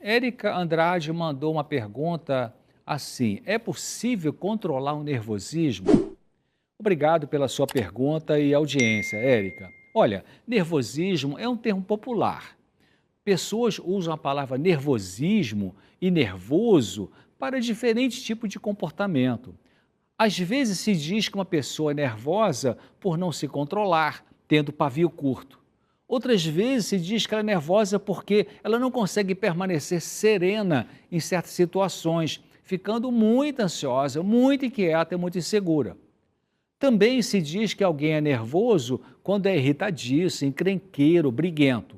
Érica Andrade mandou uma pergunta assim: é possível controlar o nervosismo? Obrigado pela sua pergunta e audiência, Érica. Olha, nervosismo é um termo popular. Pessoas usam a palavra nervosismo e nervoso para diferentes tipos de comportamento. Às vezes se diz que uma pessoa é nervosa por não se controlar, tendo pavio curto. Outras vezes se diz que ela é nervosa porque ela não consegue permanecer serena em certas situações, ficando muito ansiosa, muito inquieta e muito insegura. Também se diz que alguém é nervoso quando é irritadiço, encrenqueiro, briguento.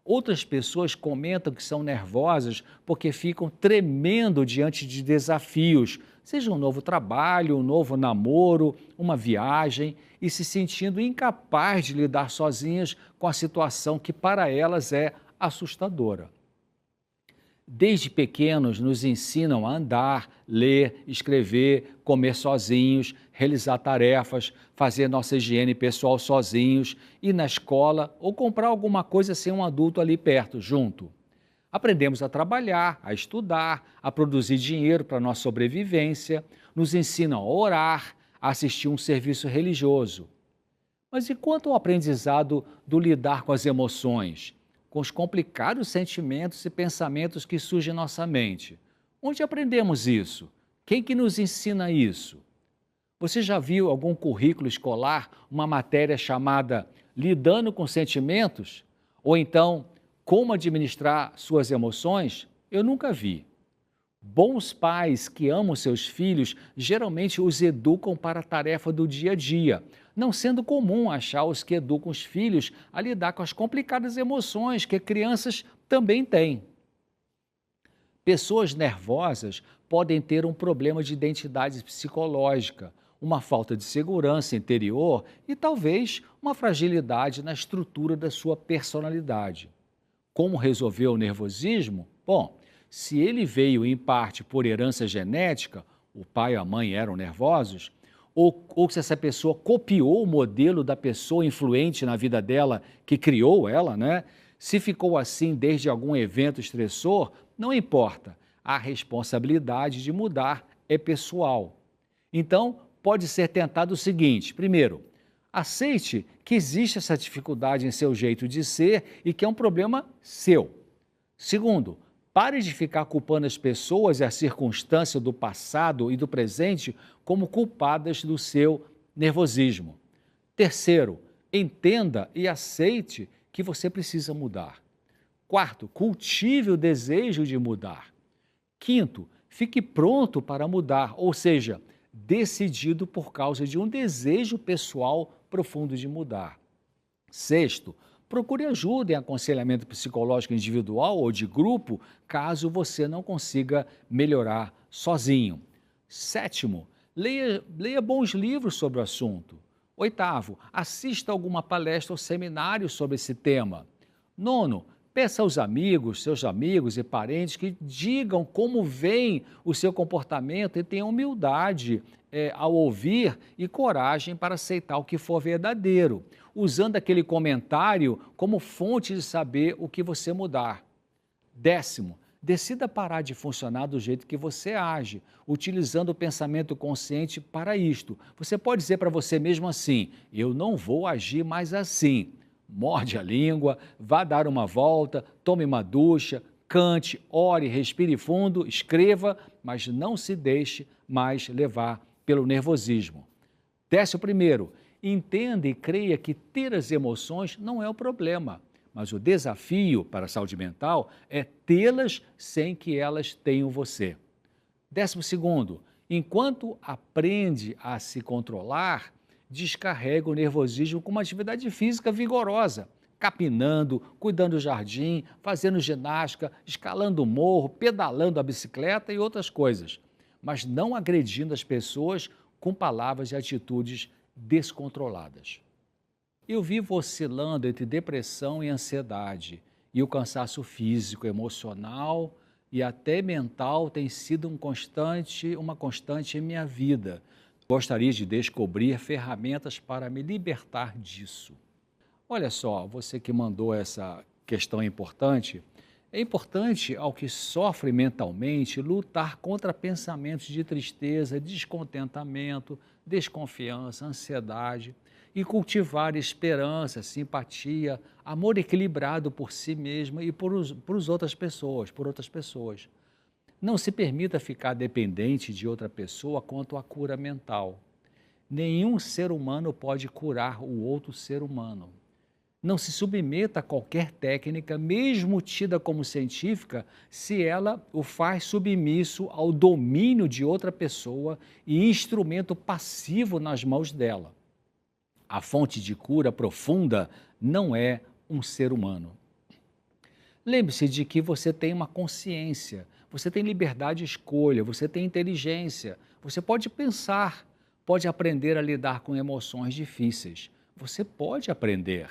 Outras pessoas comentam que são nervosas porque ficam tremendo diante de desafios, seja um novo trabalho, um novo namoro, uma viagem, e se sentindo incapaz de lidar sozinhas com a situação que para elas é assustadora. Desde pequenos nos ensinam a andar, ler, escrever, comer sozinhos, realizar tarefas, fazer nossa higiene pessoal sozinhos, ir na escola ou comprar alguma coisa sem um adulto ali perto, junto. Aprendemos a trabalhar, a estudar, a produzir dinheiro para nossa sobrevivência, nos ensinam a orar, a assistir um serviço religioso. Mas e quanto ao aprendizado do lidar com as emoções, com os complicados sentimentos e pensamentos que surgem em nossa mente? Onde aprendemos isso? Quem que nos ensina isso? Você já viu algum currículo escolar, uma matéria chamada Lidando com Sentimentos? Ou então, Como Administrar Suas Emoções? Eu nunca vi. Bons pais que amam seus filhos geralmente os educam para a tarefa do dia a dia, não sendo comum achar os que educam os filhos a lidar com as complicadas emoções que crianças também têm. Pessoas nervosas podem ter um problema de identidade psicológica, uma falta de segurança interior e talvez uma fragilidade na estrutura da sua personalidade. Como resolver o nervosismo? Bom, se ele veio em parte por herança genética, o pai e a mãe eram nervosos, ou se essa pessoa copiou o modelo da pessoa influente na vida dela, que criou ela, né? Se ficou assim desde algum evento estressor, não importa. A responsabilidade de mudar é pessoal. Então, pode ser tentado o seguinte: primeiro, aceite que existe essa dificuldade em seu jeito de ser e que é um problema seu. Segundo, pare de ficar culpando as pessoas e as circunstâncias do passado e do presente como culpadas do seu nervosismo. Terceiro, entenda e aceite que você precisa mudar. Quarto, cultive o desejo de mudar. Quinto, fique pronto para mudar, ou seja, decidido por causa de um desejo pessoal profundo de mudar. Sexto, procure ajuda em aconselhamento psicológico individual ou de grupo, caso você não consiga melhorar sozinho. Sétimo, leia bons livros sobre o assunto. Oitavo, assista alguma palestra ou seminário sobre esse tema. Nono, peça aos amigos, seus amigos e parentes que digam como veem o seu comportamento e tenham humildade ao ouvir e coragem para aceitar o que for verdadeiro, usando aquele comentário como fonte de saber o que você mudar. Décimo, decida parar de funcionar do jeito que você age, utilizando o pensamento consciente para isto. Você pode dizer para você mesmo assim: eu não vou agir mais assim. Morde a língua, vá dar uma volta, tome uma ducha, cante, ore, respire fundo, escreva, mas não se deixe mais levar pelo nervosismo. 11º, entenda e creia que ter as emoções não é o problema, mas o desafio para a saúde mental é tê-las sem que elas tenham você. 12º, enquanto aprende a se controlar, descarrega o nervosismo com uma atividade física vigorosa, capinando, cuidando do jardim, fazendo ginástica, escalando o morro, pedalando a bicicleta e outras coisas, mas não agredindo as pessoas com palavras e atitudes descontroladas. Eu vivo oscilando entre depressão e ansiedade, e o cansaço físico, emocional e até mental tem sido uma constante em minha vida. Gostaria de descobrir ferramentas para me libertar disso. Olha só, você que mandou essa questão importante, É importante ao que sofre mentalmente lutar contra pensamentos de tristeza, descontentamento, desconfiança, ansiedade e cultivar esperança, simpatia, amor equilibrado por si mesmo e por outras pessoas. Não se permita ficar dependente de outra pessoa quanto à cura mental. Nenhum ser humano pode curar o outro ser humano. Não se submeta a qualquer técnica, mesmo tida como científica, se ela o faz submisso ao domínio de outra pessoa e instrumento passivo nas mãos dela. A fonte de cura profunda não é um ser humano. Lembre-se de que você tem uma consciência, você tem liberdade de escolha, você tem inteligência, você pode pensar, pode aprender a lidar com emoções difíceis. Você pode aprender.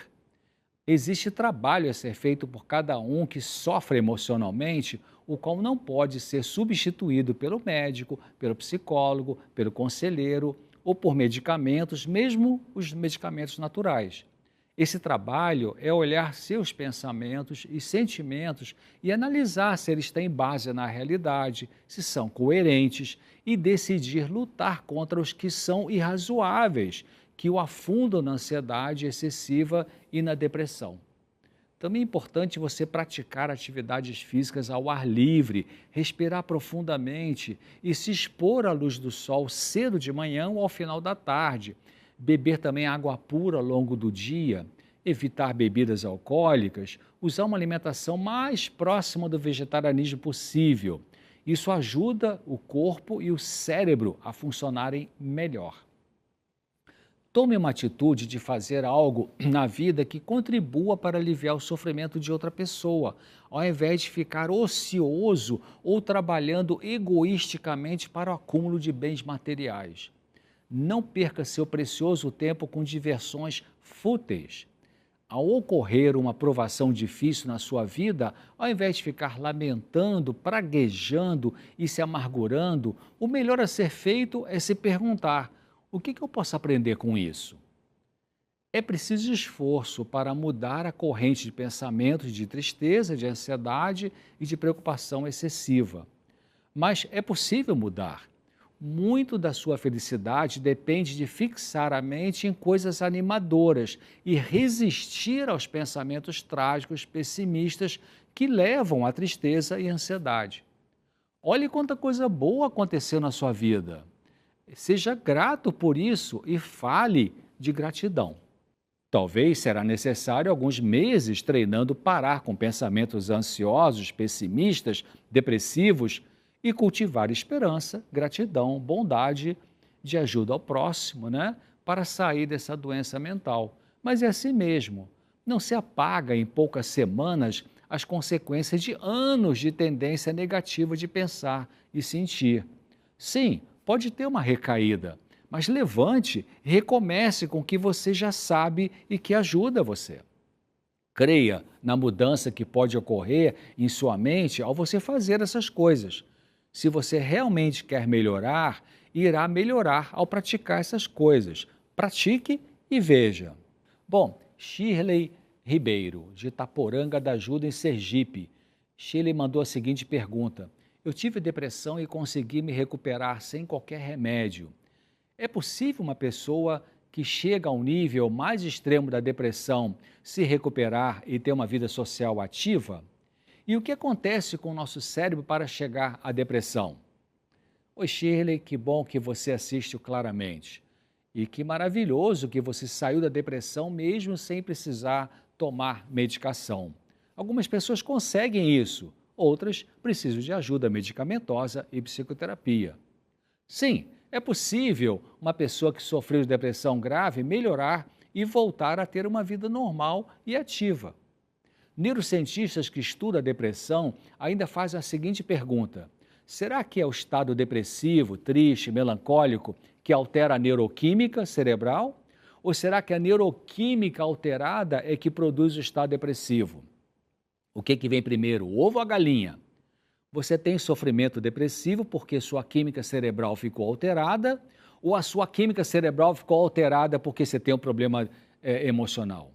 Existe trabalho a ser feito por cada um que sofre emocionalmente, o qual não pode ser substituído pelo médico, pelo psicólogo, pelo conselheiro ou por medicamentos, mesmo os medicamentos naturais. Esse trabalho é olhar seus pensamentos e sentimentos e analisar se eles têm base na realidade, se são coerentes e decidir lutar contra os que são irrazoáveis, que o afundam na ansiedade excessiva e na depressão. Também é importante você praticar atividades físicas ao ar livre, respirar profundamente e se expor à luz do sol cedo de manhã ou ao final da tarde. Beber também água pura ao longo do dia, evitar bebidas alcoólicas, usar uma alimentação mais próxima do vegetarianismo possível. Isso ajuda o corpo e o cérebro a funcionarem melhor. Tome uma atitude de fazer algo na vida que contribua para aliviar o sofrimento de outra pessoa, ao invés de ficar ocioso ou trabalhando egoisticamente para o acúmulo de bens materiais. Não perca seu precioso tempo com diversões fúteis. Ao ocorrer uma provação difícil na sua vida, ao invés de ficar lamentando, praguejando e se amargurando, o melhor a ser feito é se perguntar: o que eu posso aprender com isso? É preciso esforço para mudar a corrente de pensamentos de tristeza, de ansiedade e de preocupação excessiva. Mas é possível mudar. Muito da sua felicidade depende de fixar a mente em coisas animadoras e resistir aos pensamentos trágicos, pessimistas que levam à tristeza e ansiedade. Olhe quanta coisa boa aconteceu na sua vida. Seja grato por isso e fale de gratidão. Talvez será necessário alguns meses treinando parar com pensamentos ansiosos, pessimistas, depressivos e cultivar esperança, gratidão, bondade, de ajuda ao próximo, para sair dessa doença mental. Mas é assim mesmo. Não se apaga em poucas semanas as consequências de anos de tendência negativa de pensar e sentir. Sim, pode ter uma recaída, mas levante e recomece com o que você já sabe e que ajuda você. Creia na mudança que pode ocorrer em sua mente ao você fazer essas coisas. Se você realmente quer melhorar, irá melhorar ao praticar essas coisas. Pratique e veja. Bom, Shirley Ribeiro, de Itaporanga da Ajuda, em Sergipe. Shirley mandou a seguinte pergunta: eu tive depressão e consegui me recuperar sem qualquer remédio. É possível uma pessoa que chega ao nível mais extremo da depressão se recuperar e ter uma vida social ativa? E o que acontece com o nosso cérebro para chegar à depressão? Oi, Shirley, que bom que você assiste claramente. E que maravilhoso que você saiu da depressão mesmo sem precisar tomar medicação. Algumas pessoas conseguem isso, outras precisam de ajuda medicamentosa e psicoterapia. Sim, é possível uma pessoa que sofreu de depressão grave melhorar e voltar a ter uma vida normal e ativa. Neurocientistas que estudam a depressão ainda fazem a seguinte pergunta: será que é o estado depressivo, triste, melancólico que altera a neuroquímica cerebral? Ou será que a neuroquímica alterada é que produz o estado depressivo? O que vem primeiro, o ovo ou a galinha? Você tem sofrimento depressivo porque sua química cerebral ficou alterada, ou a sua química cerebral ficou alterada porque você tem um problema emocional?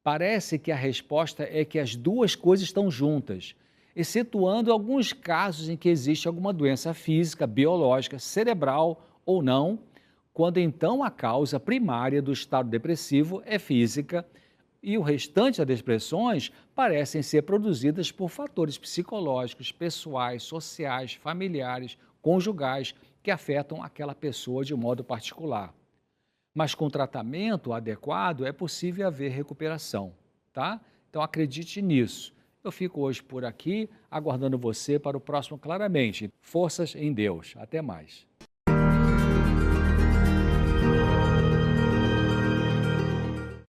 Parece que a resposta é que as duas coisas estão juntas. excetuando alguns casos em que existe alguma doença física, biológica, cerebral ou não, quando então a causa primária do estado depressivo é física e o restante das depressões parecem ser produzidas por fatores psicológicos, pessoais, sociais, familiares, conjugais, que afetam aquela pessoa de modo particular. Mas com tratamento adequado é possível haver recuperação, tá? Então acredite nisso. Eu fico hoje por aqui, aguardando você para o próximo Claramente. Forças em Deus. Até mais.